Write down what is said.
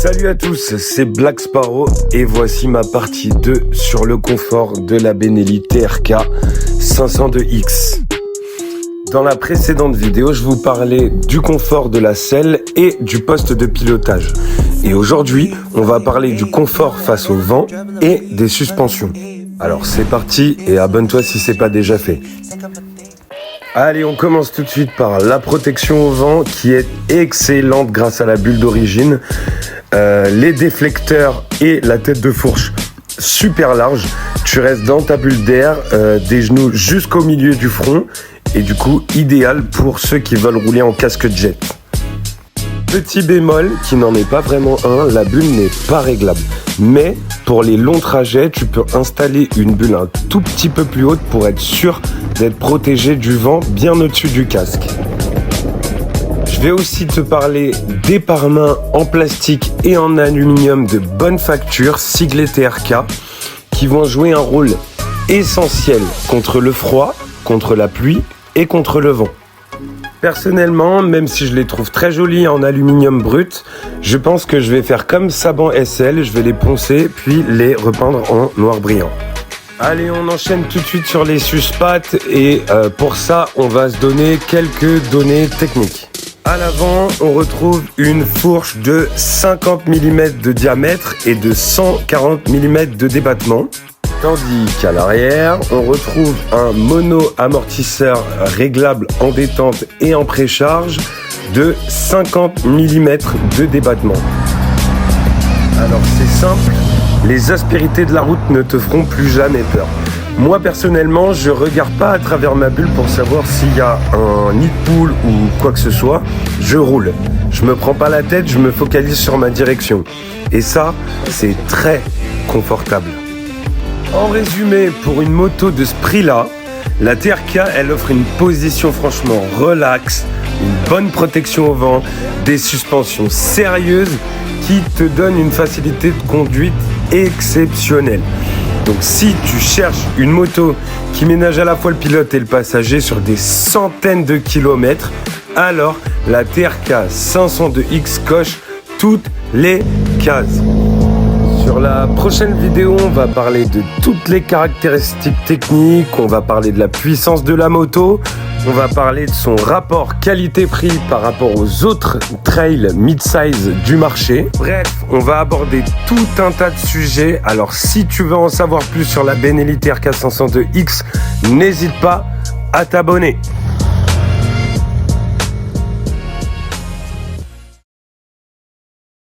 Salut à tous, c'est Black Sparrow et voici ma partie 2 sur le confort de la Benelli TRK 502X. Dans la précédente vidéo, je vous parlais du confort de la selle et du poste de pilotage. Et aujourd'hui, on va parler du confort face au vent et des suspensions. Alors c'est parti et abonne-toi si c'est pas déjà fait. Allez, on commence tout de suite par la protection au vent qui est excellente grâce à la bulle d'origine. Les déflecteurs et la tête de fourche super large. Tu restes dans ta bulle d'air, des genoux jusqu'au milieu du front et du coup idéal pour ceux qui veulent rouler en casque jet. Petit bémol qui n'en est pas vraiment un, la bulle n'est pas réglable. Mais pour les longs trajets, tu peux installer une bulle un tout petit peu plus haute pour être sûr d'être protégé du vent bien au-dessus du casque. Je vais aussi te parler des pare-mains en plastique et en aluminium de bonne facture, siglés TRK, qui vont jouer un rôle essentiel contre le froid, contre la pluie et contre le vent. Personnellement, même si je les trouve très jolis en aluminium brut, je pense que je vais faire comme Saban SL, je vais les poncer puis les repeindre en noir brillant. Allez, on enchaîne tout de suite sur les suspattes et pour ça, on va se donner quelques données techniques. À l'avant, on retrouve une fourche de 50 mm de diamètre et de 140 mm de débattement. Tandis qu'à l'arrière, on retrouve un mono-amortisseur réglable en détente et en précharge de 50 mm de débattement. Alors c'est simple, les aspérités de la route ne te feront plus jamais peur. Moi personnellement, je regarde pas à travers ma bulle pour savoir s'il y a un nid de poule ou quoi que ce soit. Je roule. Je me prends pas la tête, je me focalise sur ma direction. Et ça, c'est très confortable. En résumé, pour une moto de ce prix-là, la TRK, elle offre une position franchement relax, une bonne protection au vent, des suspensions sérieuses qui te donnent une facilité de conduite exceptionnelle. Donc si tu cherches une moto qui ménage à la fois le pilote et le passager sur des centaines de kilomètres, alors la TRK 502X coche toutes les cases. Sur la prochaine vidéo, on va parler de toutes les caractéristiques techniques, on va parler de la puissance de la moto, on va parler de son rapport qualité-prix par rapport aux autres trails mid-size du marché. Bref, on va aborder tout un tas de sujets. Alors si tu veux en savoir plus sur la Benelli TRK 502X, n'hésite pas à t'abonner.